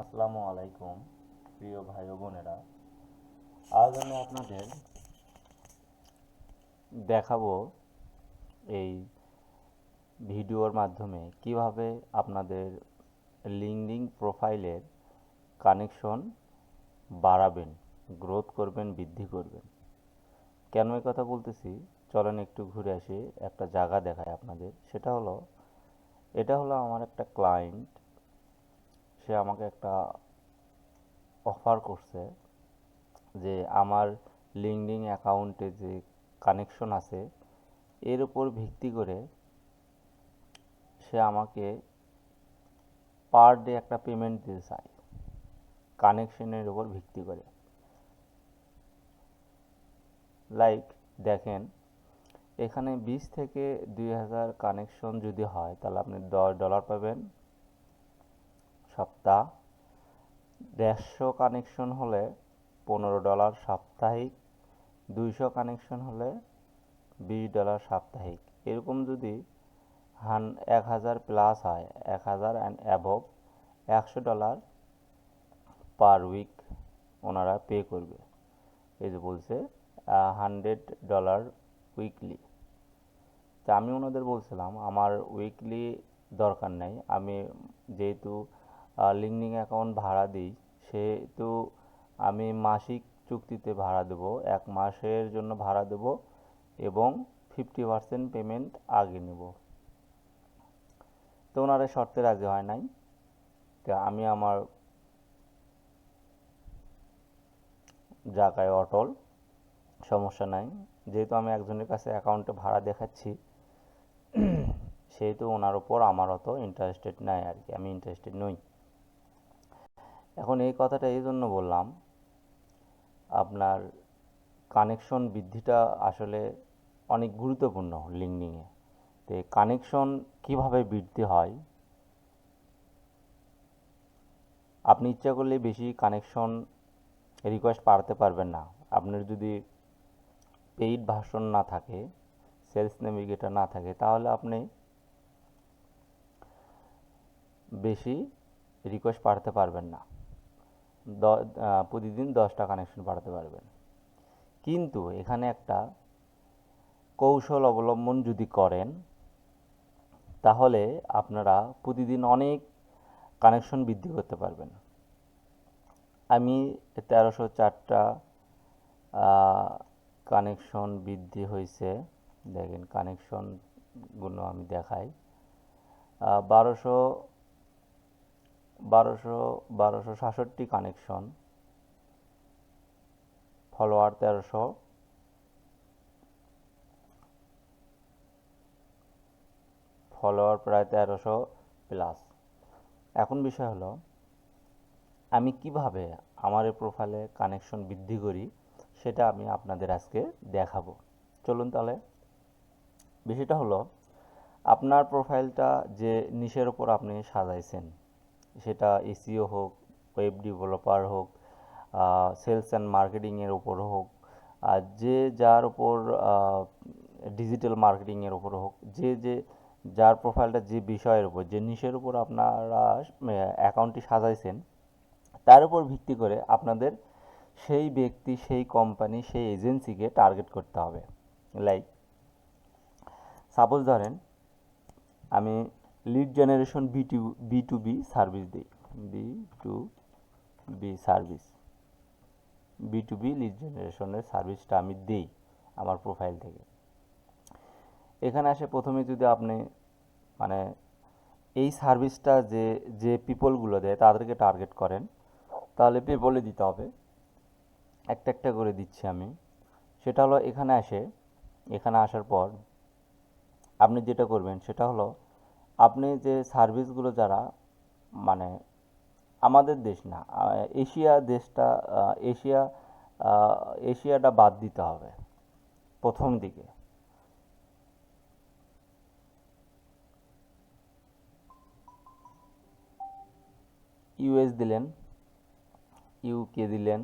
আসসালামু আলাইকুম প্রিয় ভাই ও বোনেরা। আজ আমি আপনাদের দেখাবো এই ভিডিওর মাধ্যমে কিভাবে আপনাদের লিঙ্কডইন প্রোফাইলের কানেকশন বাড়াবেন, গ্রোথ করবেন, বৃদ্ধি করবেন। কেন এই কথা বলতেছি, চলেন একটু ঘুরে আসি, একটা জায়গা দেখায় আপনাদের। এটা হলো আমার একটা ক্লায়েন্ট। সে আমাকে একটা অফার করছে যে আমার লিঙ্কডইন অ্যাকাউন্টে যে কানেকশন আছে এর উপর ভিত্তি করে সে আমাকে পার ডে একটা পেমেন্ট দিতে চায়, কানেকশনের উপর ভিত্তি করে। লাইক দেখেন, এখানে 20 থেকে 2000 কানেকশন যদি হয় তাহলে আপনি $10 পাবেন সপ্তাহ। 150 কানেকশন হলে $15 সাপ্তাহিক। 200 কানেকশন হলে $20 সাপ্তাহিক। এরকম যদি 1000 প্লাস হয়, 1000 অ্যান্ড অ্যাবভ, $100 পার উইক ওনারা পে করবে। এই যে বলছে $100 উইকলি। তা আমি ওনাদের বলছিলাম আমার উইকলি দরকার নাই, আমি যেহেতু লিঙ্কডিন অ্যাকাউন্ট ভাড়া দিই সেহেতু আমি মাসিক চুক্তিতে ভাড়া দেবো, 1 মাসের জন্য ভাড়া দেবো এবং 50% পেমেন্ট আগে নেব। তো ওনারা শর্তে রাজি হয় নাই। তা আমি আমার জায়গায় অটল, সমস্যা নাই। যেহেতু আমি একজনের কাছে অ্যাকাউন্টে ভাড়া দেখাচ্ছি সেহেতু ওনার ওপর আমার অত ইন্টারেস্টেড নাই আর কি, আমি ইন্টারেস্টেড নই। এখন এই কথাটা এই জন্য বললাম, আপনার কানেকশন বৃদ্ধিটা আসলে অনেক গুরুত্বপূর্ণ লিঙ্কডিনে। তো কানেকশন কিভাবে বৃদ্ধি হয়, আপনি ইচ্ছা করলে বেশি কানেকশন রিকোয়েস্ট পাঠাতে পারবেন না। আপনার যদি পেইড ভার্সন না থাকে, সেলস নেভিগেটর না থাকে, তাহলে আপনি বেশি রিকোয়েস্ট পাঠাতে পারবেন না। প্রতিদিন 10টা কানেকশন পাঠাতে পারবেন। কিন্তু এখানে একটা কৌশল অবলম্বন যদি করেন তাহলে আপনারা প্রতিদিন অনেক কানেকশন বৃদ্ধি করতে পারবেন। আমি 1304টা কানেকশন বৃদ্ধি হয়েছে। দেখেন কানেকশনগুলো আমি দেখাই। 1200 1200 1267 কানেকশন, ফলোয়ার 1300, ফলোয়ার প্রায় 1300 প্লাস। এখন বিষয় হলো আমি কিভাবে আমার এই প্রোফাইলে কানেকশন বৃদ্ধি করি সেটা আমি আপনাদের আজকে দেখাবো। চলুন তাহলে। বিষয়টা হলো আপনার প্রোফাইলটা যে নিশের ওপর আপনি সাজাইছেন, সেটা এসইও হোক, ওয়েব ডেভেলপার হোক, সেলস অ্যান্ড মার্কেটিংয়ের ওপর হোক, আর যে যার ওপর ডিজিটাল মার্কেটিংয়ের ওপর হোক, যে যার প্রোফাইলটা যে বিষয়ের উপর, যে নিশের উপর আপনারা অ্যাকাউন্টটি সাজাইছেন, তার উপর ভিত্তি করে আপনাদের সেই ব্যক্তি, সেই কোম্পানি, সেই এজেন্সিকে টার্গেট করতে হবে। লাইক সাপোজ ধরেন আমি lead generation B to B service দিই, B to B service, B to B lead জেনারেশনের সার্ভিসটা আমি দিই আমার প্রোফাইল থেকে। এখানে আসে প্রথমে যদি আপনি মানে এই সার্ভিসটা যে যে পিপলগুলো দেয় তাদেরকে টার্গেট করেন, তাহলে পেপলে দিতে হবে। একটা একটা করে দিচ্ছি আমি। সেটা হলো এখানে আসার পর আপনি যেটা করবেন সেটা হলো আপনি যে সার্ভিসগুলো যারা মানে আমাদের দেশ না, এশিয়া দেশটা, এশিয়া এশিয়াটা বাদ দিতে হবে প্রথম দিকে। ইউএস দিলেন, ইউকে দিলেন,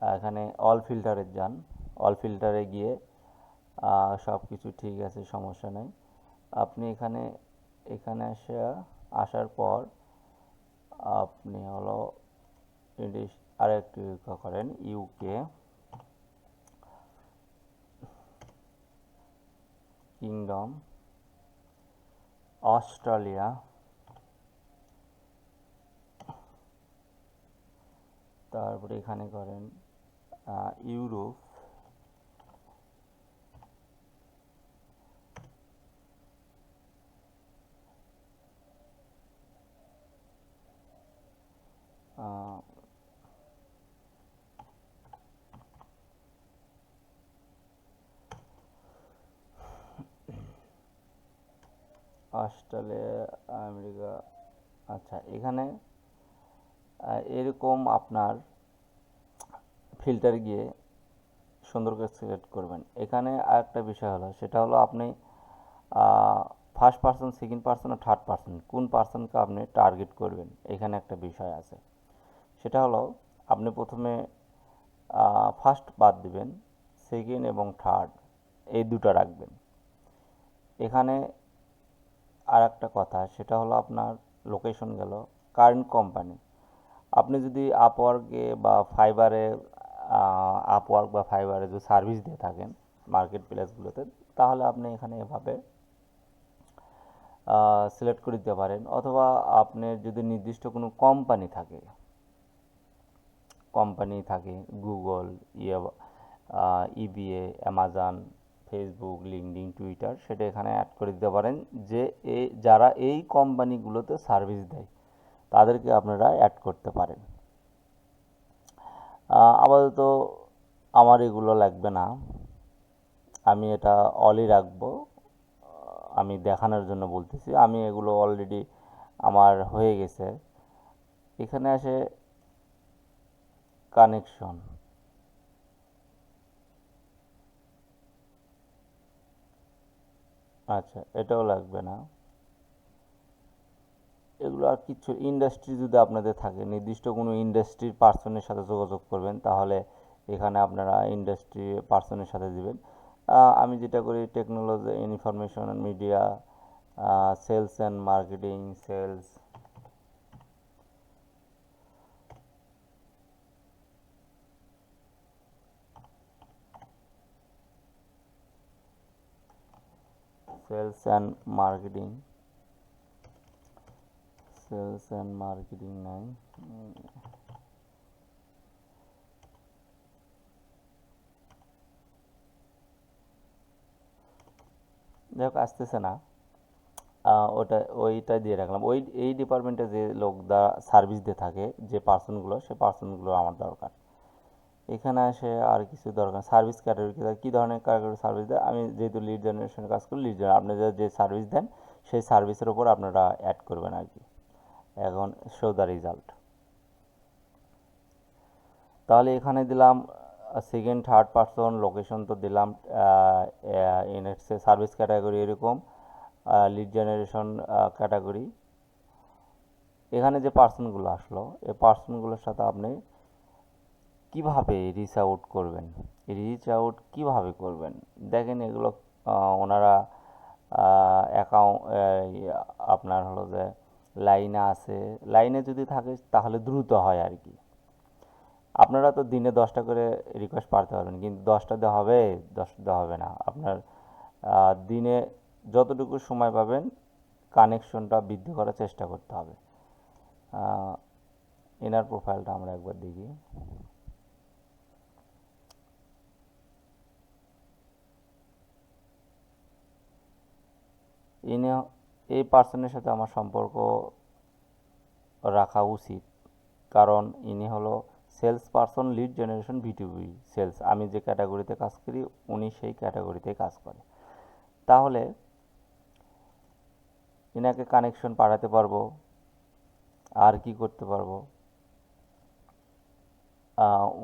এখানে অল ফিল্টারে যান। অল ফিল্টারে গিয়ে সব কিছু ঠিক আছে, সমস্যা নেই। আপনি এখানে এখানে আসার পর আপনি হলো আরেকটু করেন ইউকে, কিংডম, অস্ট্রেলিয়া, তারপরে এখানে করেন ইউরোপ, অস্ট্রেলিয়া, আমেরিকা। আচ্ছা, এখানে এরকম আপনার ফিল্টারে গিয়ে সুন্দর করে সিলেক্ট করবেন। এখানে আরেকটা বিষয় হলো, সেটা হলো আপনি ফার্স্ট পার্সন, সেকেন্ড পার্সন আর থার্ড পার্সন কোন পার্সনকে আপনি টার্গেট করবেন, এখানে একটা বিষয় আছে। সেটা হলো আপনি প্রথমে ফার্স্ট বাদ দিবেন, সেকেন্ড এবং থার্ড এই দুটো রাখবেন। এখানে আর একটা কথা, সেটা হলো আপনার লোকেশন গেল, কারেন্ট কোম্পানি। আপনি যদি আপওয়ার্কে বা ফাইবারে যদি সার্ভিস দিয়ে থাকেন মার্কেট প্লেসগুলোতে, তাহলে আপনি এখানে এভাবে সিলেক্ট করে দিতে পারেন। অথবা আপনার যদি নির্দিষ্ট কোনো কোম্পানি থাকে Google, eBay, Amazon, Facebook, LinkedIn, Twitter, সেটা এখানে অ্যাড করে দিতে পারেন যে যারা এই কোম্পানিগুলোতে সার্ভিস দেয় তাদেরকে আপনারা অ্যাড করতে পারেন। আপাতত আমার এগুলো লাগবে না, আমি এটা অলই রাখবো। আমি দেখানোর জন্য বলতেছি, আমি এগুলো অলরেডি আমার হয়ে গেছে। এখানে আসে কানেকশন। আচ্ছা, এটাও লাগবে না। এগুলো আর কিছু, ইন্ডাস্ট্রি যদি আপনাদের থাকে, নির্দিষ্ট কোনো ইন্ডাস্ট্রির পার্সনের সাথে যোগাযোগ করবেন, তাহলে এখানে আপনারা ইন্ডাস্ট্রি পার্সনের সাথে দিবেন। আমি যেটা করি, technology, information and media, sales and marketing, sales and marketing, নাই। যাই হোক, আসতেছে না, ওইটা দিয়ে রাখলাম। এই ডিপার্টমেন্টে যে লোকরা সার্ভিস দিয়ে থাকে, যে পার্সনগুলো, সে পার্সনগুলো আমার দরকার। এখানে আসে আর কিছু দরকার, সার্ভিস ক্যাটাগরি, কী ধরনের ক্যাটাগরি সার্ভিস দেয়। আমি যেহেতু লিড জেনারেশনের কাজ করি, আপনাদের যে সার্ভিস দেন সেই সার্ভিসের ওপর আপনারা অ্যাড করবেন আর কি। এখন শো দ্য রেজাল্ট, তাহলে এখানে দিলাম সেকেন্ড, থার্ড পার্সন, লোকেশন তো দিলাম, সার্ভিস ক্যাটাগরি এরকম, লিড জেনারেশন ক্যাটাগরি। এখানে যে পার্সনগুলো আসলো, এই পার্সনগুলোর সাথে আপনি কিভাবে রিচ আউট করবেন, কিভাবে করবেন, দেখেন এগুলো ওনারা অ্যাকাউন্ট আপনার হলো যে লাইনে আছে, লাইনে যদি থাকে তাহলে দ্রুত হয় আর কি। আপনারা তো দিনে 10টা করে রিকোয়েস্ট পাঠাতে পারবেন, কিন্তু 10টা দেওয়া হবে, 10টা দেওয়া হবে না। আপনার দিনে যতটুকু সময় পাবেন কানেকশনটা বৃদ্ধি করার চেষ্টা করতে হবে। ইনার প্রোফাইলটা আমরা একবার দেখি। এই পার্সনের সাথে আমার সম্পর্ক রাখা উচিত, কারণ ইনি হলো sales person, lead generation, B2B sales. আমি যে ক্যাটাগরিতে কাজ করি উনি সেই ক্যাটাগরিতে কাজ করে। তাহলে ইনাকে কানেকশন পাঠাতে পারবো। আর কি করতে পারবো,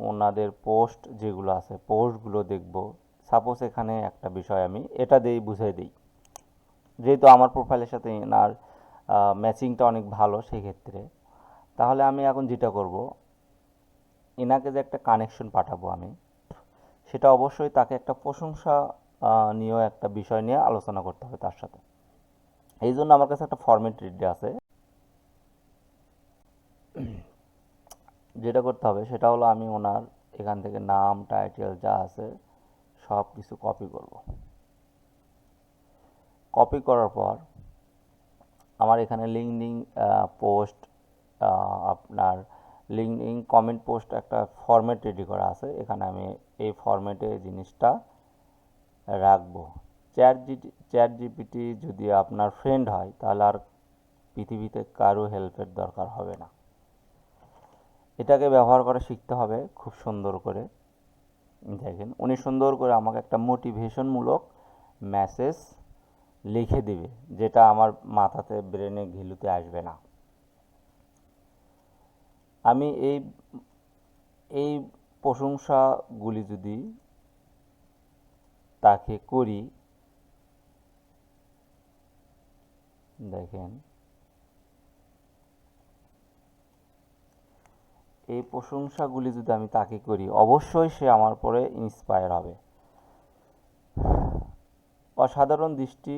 ওনাদের পোস্ট যেগুলো আছে পোস্টগুলো দেখব। সাপোজ এখানে একটা বিষয় আমি এটা দিয়েই বুঝিয়ে দিই, যেহেতু আমার প্রোফাইলের সাথে এনার ম্যাচিংটা অনেক ভালো, সেক্ষেত্রে তাহলে আমি এখন যেটা করব, এনাকে যে একটা কানেকশন পাঠাবো আমি, সেটা অবশ্যই তাকে একটা প্রশংসা নিয়েও একটা বিষয় নিয়ে আলোচনা করতে হবে তার সাথে। এই জন্য আমার কাছে একটা ফরম্যাট রেডি আছে। যেটা করতে হবে সেটা হলো আমি ওনার এখান থেকে নাম টাইটেল যা আছে সব কিছু কপি করব। কপি করার পর আমার এখানে লিঙ্কডিন পোস্ট, আপনার লিঙ্কডিন কমেন্ট পোস্ট একটা ফরম্যাট রেডি করা আছে, এখানে আমি এই ফরম্যাটে জিনিসটা রাখবো। চ্যাট জিপিটি যদি আপনার ফ্রেন্ড হয় তাহলে আর পৃথিবীতে কারো হেল্পের দরকার হবে না। এটাকে ব্যবহার করা শিখতে হবে খুব সুন্দর করে। দেখেন উনি সুন্দর করে আমাকে একটা মোটিভেশনমূলক মেসেজ লিখে দিবে, যেটা আমার মাথাতে ব্রেনে ঘিলুতে আসবে না। আমি এই প্রশংসাগুলি যদি তাকে করি, দেখেন এই প্রশংসাগুলি যদি আমি তাকে করি, অবশ্যই সে আমার পরে ইন্সপায়ার হবে। অসাধারণ দৃষ্টি,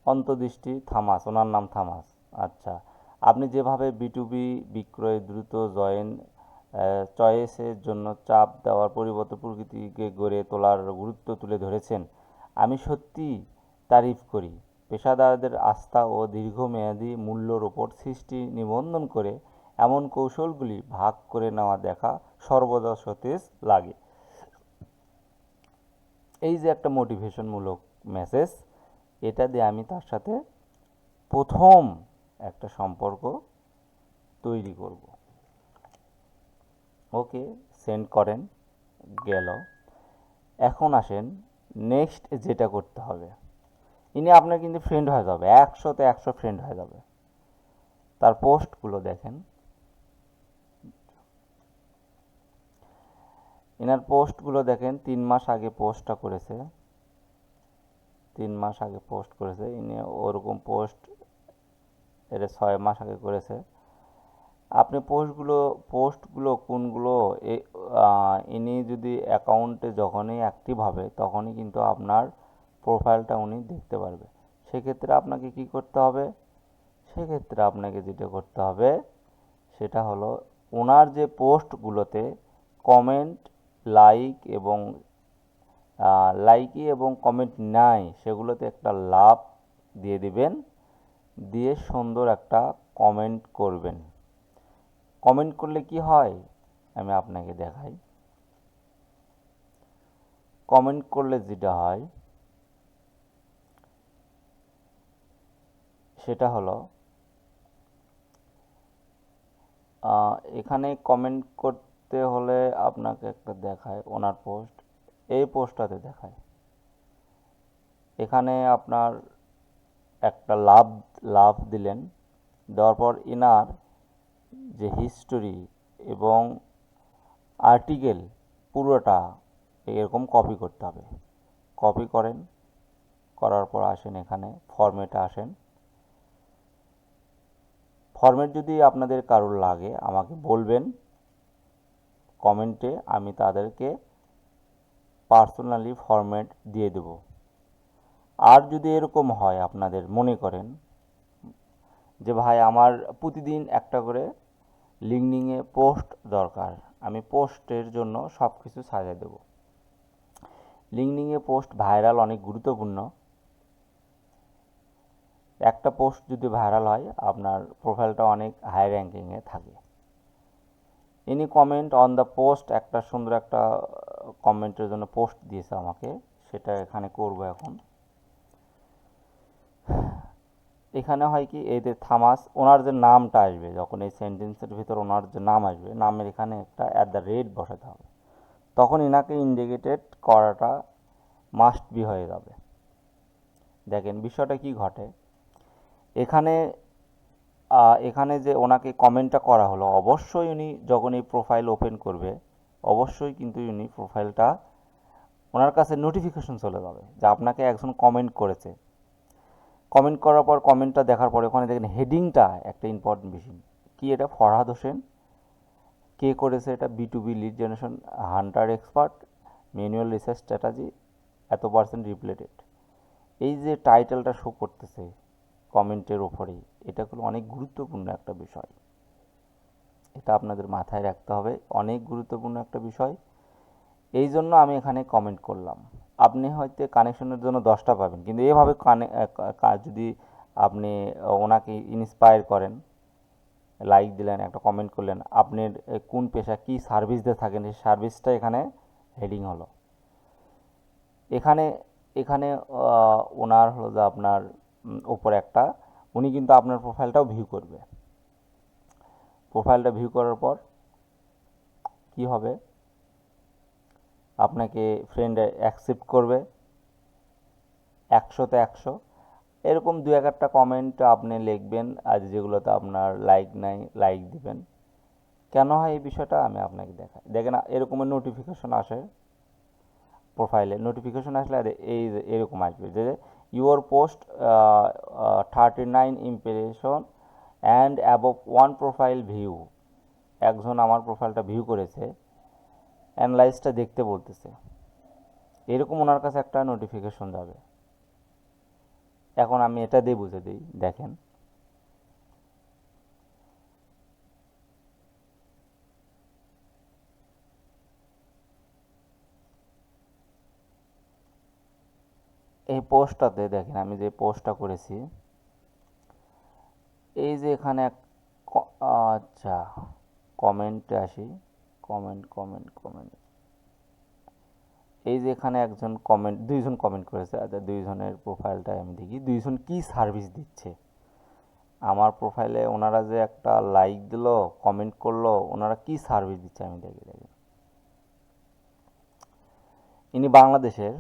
অন্তর্দৃষ্টি থামাস, ওনার নাম থামাস। আচ্ছা, আপনি যেভাবে বিটুবি বিক্রয় দ্রুত চয়েসের জন্য চাপ দেওয়ার পরিবর্তে প্রকৃতিকে গড়ে তোলার গুরুত্ব তুলে ধরেছেন, আমি সত্যি তারিফ করি। পেশাদারদের আস্থা ও দীর্ঘমেয়াদী মূল্যর ওপর সৃষ্টি নিবন্ধন করে এমন কৌশলগুলি ভাগ করে নেওয়া দেখা সর্বদা সতেজ লাগে। এই যে একটা মোটিভেশনমূলক মেসেজ, এটা দিয়ে আমি তার সাথে প্রথম একটা সম্পর্ক তৈরি করব। ওকে, সেন্ড করেন, গেল। এখন আসেন নেক্সট যেটা করতে হবে। ইনি আপনার কিন্তু ফ্রেন্ড হয়ে যাবে, 100তে 100 ফ্রেন্ড হয়ে যাবে। তার পোস্টগুলো দেখেন, এনার পোস্টগুলো দেখেন, 3 মাস আগে পোস্টটা করেছে, 3 মাস আগে পোস্ট করেছে ইনি। ওরকম পোস্ট এটা 6 মাস আগে করেছে। আপনি পোস্টগুলো কোনগুলো ইনি যদি অ্যাকাউন্টে যখনই অ্যাক্টিভ হবে তখনই কিন্তু আপনার প্রোফাইলটা উনি দেখতে পারবে। সেক্ষেত্রে আপনাকে কি করতে হবে? সেক্ষেত্রে আপনাকে যেটা করতে হবে সেটা হলো ওনার যে পোস্টগুলোতে কমেন্ট, লাইক এবং কমেন্ট নাই, সেগুলোতে একটা লাভ দিয়ে দিবেন, দিয়ে সুন্দর একটা কমেন্ট করবেন। কমেন্ট করলে কি হয় আমি আপনাকে দেখাই। কমেন্ট করলে যেটা হয় সেটা হলো এখানে কমেন্ট করতে হলে আপনাকে একটা দেখায় ওনার পোস্ট, এই পোস্টটাতে দেখায়। এখানে আপনার একটা লাভ দিলেন, দেওয়ার পর ইনার যে হিস্টোরি এবং আর্টিকেল পুরোটা এরকম কপি করতে হবে। কপি করেন, করার পর আসেন এখানে ফরম্যাটে আসেন। ফরম্যাট যদি আপনাদের কারোর লাগে আমাকে বলবেন কমেন্টে, আমি তাদেরকে পার্সোনালি ফরম্যাট দিয়ে দেব। আর যদি এরকম হয় আপনাদের মনে করেন যে ভাই আমার প্রতিদিন একটা করে লিঙ্কডিনে পোস্ট দরকার, আমি পোস্টের জন্য সব কিছু সাজিয়ে দেব। লিঙ্কডিনে পোস্ট ভাইরাল অনেক গুরুত্বপূর্ণ। একটা পোস্ট যদি ভাইরাল হয় আপনার প্রোফাইলটা অনেক হাই র্যাঙ্কিংয়ে থাকে। Any comment on the post, একটা সুন্দর একটা কমেন্টের জন্য পোস্ট দিয়েছে আমাকে, সেটা এখানে করব। এখন এখানে হয় কি, এদের থামাস, ওনার যে নামটা আসবে যখন এই সেন্টেন্সের ভিতর ওনার যে নাম আসবে, নামের এখানে একটা @ বসাতে হবে, তখন এনাকে ইন্ডিকেটেড করাটা মাস্ট বি হয়ে যাবে। দেখেন বিষয়টা কি ঘটে এখানে। এখানে যে ওনাকে কমেন্টটা করা হলো, অবশ্যই উনি যখন এই প্রোফাইল ওপেন করবে অবশ্যই কিন্তু উনি প্রোফাইলটা ওনার কাছে নোটিফিকেশন চলে যাবে যে আপনাকে একজন কমেন্ট করেছে। কমেন্ট করার পর কমেন্টটা দেখার পরে ওখানে দেখেন হেডিংটা একটা ইম্পর্টেন্ট বিষয় কি, এটা ফরহাদ হোসেন, কে করেছে এটা, B2B lead generation Hunter expert, manual research strategy এত% রিপ্লেটেড। এই যে টাইটেলটা শো করতেছে কমেন্টের ওপরেই, এটা হলো অনেক গুরুত্বপূর্ণ একটা বিষয়। এটা আপনাদের মাথায় রাখতে হবে, অনেক গুরুত্বপূর্ণ একটা বিষয়। এই জন্য আমি এখানে কমেন্ট করলাম। আপনি হয়তো কানেকশনের জন্য 10টা পাবেন, কিন্তু এভাবে যদি আপনি ওনাকে ইন্সপায়ার করেন, লাইক দিলেন, একটা কমেন্ট করলেন, আপনার কোন পেশা, কি সার্ভিস দিয়ে থাকেন, সেই সার্ভিসটা এখানে হেডিং হলো। এখানে এখানে ওনার হলো যে আপনার উপরে একটা, উনি কিন্তু আপনার প্রোফাইলটাও ভিউ করবে। প্রোফাইলটা ভিউ করার পর কি হবে, আপনাকে ফ্রেন্ডে অ্যাকসেপ্ট করবে 100তে 100। এরকম দু একটা কমেন্ট আপনি লিখবেন, আর যেগুলোতে আপনার লাইক নাই লাইক দিবেন। কেন হয় এই বিষয়টা আমি আপনাকে দেখাই। দেখেন এরকমের নোটিফিকেশন আসে প্রোফাইলে, নোটিফিকেশন আসলে এই এরকম আসবে যে your post 39 impression and above 1 profile view. একজন আমার প্রোফাইলটা ভিউ করেছে, অ্যানালাইজটা দেখতে বলতেছে, এরকম ওনার কাছে একটা নোটিফিকেশন যাবে। এখন আমি এটা দিয়ে বুঝে দিই, দেখেন এই পোস্টটাতে, দেখেন আমি যে পোস্টটা করেছি, এই যে এখানে আচ্ছা কমেন্টে আসি, কমেন্ট কমেন্ট কমেন্ট, এই যে এখানে একজন কমেন্ট, দুইজন কমেন্ট করেছে। আচ্ছা দুইজনের প্রোফাইলটাই আমি দেখি, দুইজন কি সার্ভিস দিচ্ছে আমার প্রোফাইলে। ওনারা যে একটা লাইক দিল, কমেন্ট করলো, ওনারা কি সার্ভিস দিচ্ছে আমি দেখি। ইনি বাংলাদেশের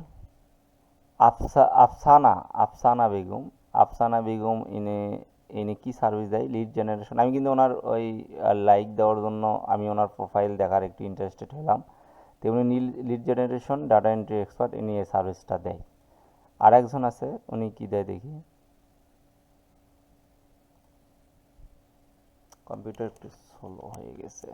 আফসানা আফসানা বেগম। আফসানা বেগম ইনি ইনি কি সার্ভিস দেয়, লিড জেনারেশন। আমি কিন্তু ওনার ওই লাইক দেওয়ার জন্য আমি ওনার প্রোফাইল দেখার একটু ইন্টারেস্টেড হলাম। তো উনি lead generation, data entry expert, ইনি এই সার্ভিসটা দেয়। আর একজন আছে, উনি কি দেয় দেখি, কম্পিউটার একটু স্লো হয়ে গেছে।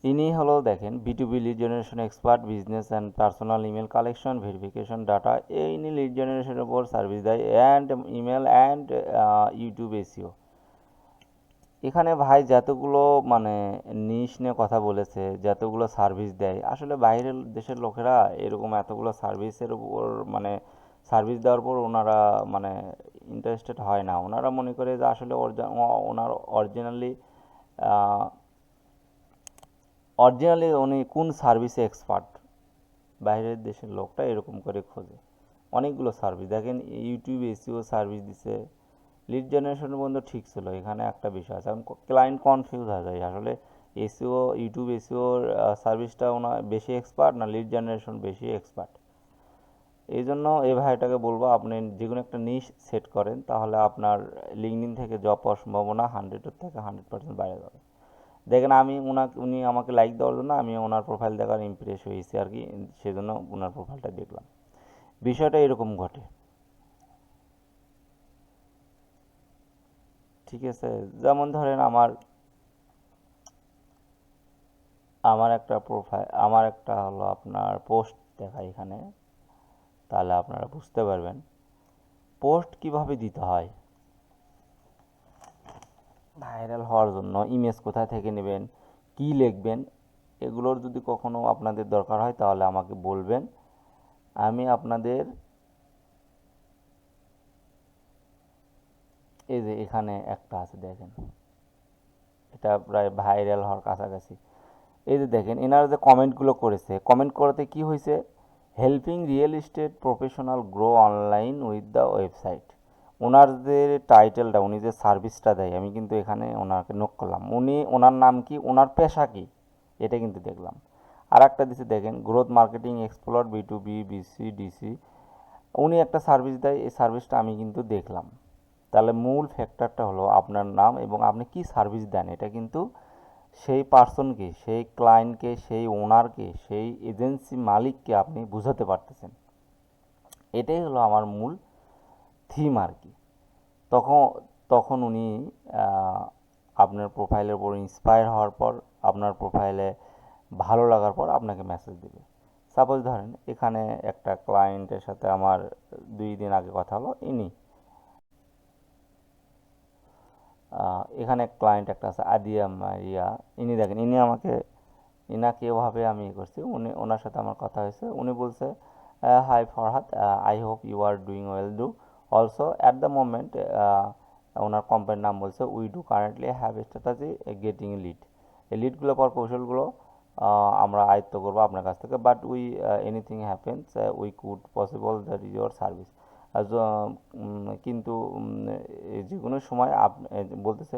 ইনি হলো দেখেন B to B lead generation expert, business and personal email collection, verification, data. ইনি লিড জেনারেশনের উপর সার্ভিস দেয়, and email and YouTube SEO. এখানে ভাই যতগুলো মানে নিশ নিয়ে কথা বলেছে, যতগুলো সার্ভিস দেয়, আসলে বাইরের দেশের লোকেরা এরকম এতগুলো সার্ভিসের উপর মানে সার্ভিস দেওয়ার পর ওনারা মানে ইন্টারেস্টেড হয় না। ওনারা মনে করে যে আসলে ওনার অরিজিনালি উনি কোন সার্ভিসে এক্সপার্ট। বাইরের দেশের লোকটা এরকম করে খোঁজে। অনেকগুলো সার্ভিস দেখেন, ইউটিউব এসিও সার্ভিস দিছে, লিড জেনারেশনের বন্ধু ঠিক ছিল। এখানে একটা বিষয় আছে, এখন ক্লায়েন্ট কনফিউজ হয়ে যায় আসলে এসিও, ইউটিউব এসিওর সার্ভিসটা ওনার বেশি এক্সপার্ট না লিড জেনারেশন বেশি এক্সপার্ট। এই জন্য এই ভাইটাকে বলবো আপনি যে কোনো একটা নিশ সেট করেন, তাহলে আপনার লিঙ্কডইন থেকে জব পাওয়ার সম্ভাবনা 100-এর থেকে 100% বাইরে যাবে। দেখেন আমি উনি আমাকে লাইক দেওয়ার জন্য আমি ওনার প্রোফাইল দেখার ইমপ্রেস হয়েছি আর কি, সেজন্য ওনার প্রোফাইলটা দেখলাম। বিষয়টা এরকম ঘটে, ঠিক আছে। যেমন ধরেন আমার আমার একটা প্রোফাইল, আমার একটা হলো আপনার পোস্ট দেখাই এখানে, তাহলে আপনারা বুঝতে পারবেন পোস্ট কিভাবে দিতে হয়। ভাইরাল হওয়ার জন্য ইমেজ কোথায় থেকে নেবেন, কি লিখবেন, এগুলোর যদি কখনো আপনাদের দরকার হয় তাহলে আমাকে বলবেন, আমি আপনাদের এই যে এখানে একটা আছে দেখেন, এটা প্রায় ভাইরাল হওয়ার কাছাকাছি। এই যে দেখেন এনারা যে কমেন্টগুলো করেছে, কমেন্ট করাতে কি হয়েছে, helping real estate professional grow online with the website. ওনার যে টাইটেলটা, উনি যে সার্ভিসটা দেয়, আমি কিন্তু এখানে ওনাকে নোট করলাম, ওনার নাম কি, ওনার পেশা কি, এটা কিন্তু দেখলাম। আর একটা দিছে দেখেন, growth marketing explore B2B BC DC, উনি একটা সার্ভিস দেয়, এই সার্ভিসটা আমি কিন্তু দেখলাম। তাহলে মূল ফ্যাক্টরটা হলো আপনার নাম এবং আপনি কি সার্ভিস দেন, এটা কিন্তু সেই পার্সনকে, সেই ক্লায়েন্টকে, সেই ওনারকে, সেই এজেন্সি মালিককে আপনি বুঝাতে পারতেছেন। এটাই হলো আমার মূল থিম আর কি। তখন তখন উনি আপনার প্রোফাইলের উপর ইন্সপায়ার হওয়ার পর, আপনার প্রোফাইলে ভালো লাগার পর আপনাকে মেসেজ দেবে। সাপোজ ধরেন এখানে একটা ক্লায়েন্টের সাথে আমার 2 দিন আগে কথা হলো, ইনি এখানে ক্লায়েন্ট একটা আছে আদিয়া মারিয়া, ইনি দেখেন, ইনাকে এভাবে আমি করছি, ওনার সাথে আমার কথা হয়েছে, উনি বলছে hi Farhad, I hope you are doing well do also at the moment, ওনার কোম্পানির নাম বলছে we do currently have strategy getting lead, এই লিডগুলো পাওয়ার কৌশলগুলো আমরা আয়ত্ত করবো আপনার কাছ থেকে, but we anything happens we could possible that is your service, কিন্তু যে কোনো সময় বলতেছে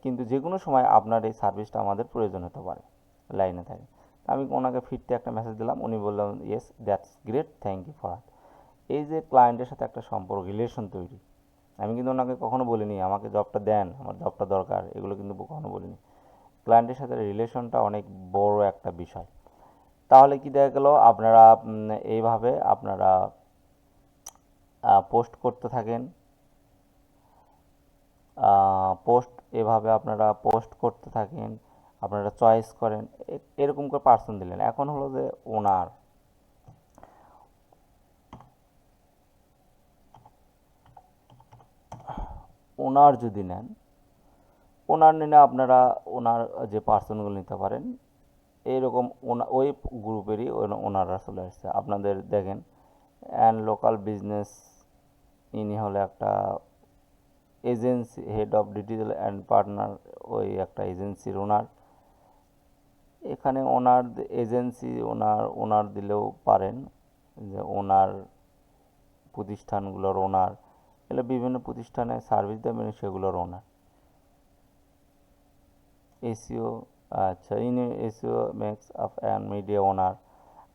কিন্তু যে কোনো সময় আপনার এই সার্ভিসটা আমাদের প্রয়োজন হতে পারে, লাইনে থাকে। আমি ওনাকে ফিরতে একটা মেসেজ দিলাম, উনি বললাম yes that's great, thank you for. এই যে ক্লায়েন্টের সাথে একটা সম্পর্ক, রিলেশন তৈরি, আমি কিন্তু ওনাকে কখনো বলিনি আমাকে জবটা দেন, আমার জবটা দরকার, এগুলো কিন্তু কখনো বলিনি। ক্লায়েন্টের সাথে রিলেশনটা অনেক বড় একটা বিষয়। তাহলে কি দেখা গেল, আপনারা এইভাবে আপনারা পোস্ট করতে থাকেন, এভাবে আপনারা পোস্ট করতে থাকেন, আপনারা চয়েস করেন, এরকম করে পার্সন দিলেন। এখন হলো যে ওনার যদি নেন, ওনার নিলে আপনারা ওনার যে পার্সনগুলো নিতে পারেন, এইরকম ওই গ্রুপেরই ওনারা চলে আসছে আপনাদের দেখেন। অ্যান্ড লোকাল বিজনেস, ইনি হলো একটা agency, head of digital and partner, ওই একটা এজেন্সির ওনার। এখানে ওনার এজেন্সি ওনার দিলেও পারেন, যে ওনার প্রতিষ্ঠানগুলোর ওনার, এগুলো বিভিন্ন প্রতিষ্ঠানে সার্ভিস দেবেন সেগুলোর ওনার। এসিও, আচ্ছা, ইনি SEO makes off and media owner.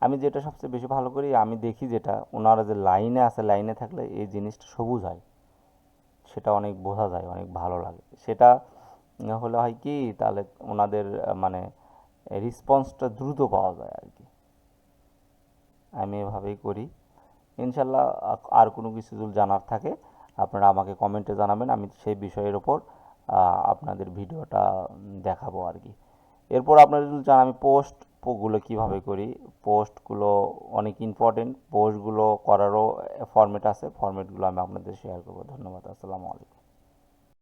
আমি যেটা সবচেয়ে বেশি ভালো করি, আমি দেখি যেটা ওনারা যে লাইনে আছে, লাইনে থাকলে এই জিনিসটা সবুজ হয়, সেটা অনেক বোঝা যায়, অনেক ভালো লাগে। সেটা হলে হয় কি, তাহলে ওনাদের মানে রেসপন্সটা দ্রুত পাওয়া যায় আর কি। আমি এভাবেই করি। ইনশাল্লাহ আর কোনো কিছু যদি জানার থাকে আপনারা আমাকে কমেন্টে জানাবেন, আমি সেই বিষয়ের ওপর আপনাদের ভিডিওটা দেখাবো আর কি। এরপর আপনারা যদি চান আমি পোস্টগুলো কীভাবে করি, পোস্টগুলো অনেক ইম্পর্টেন্ট, পোস্টগুলো করারও ফরম্যাট আছে, ফরম্যাটগুলো আমি আপনাদের শেয়ার করবো। ধন্যবাদ, আসসালামু আলাইকুম।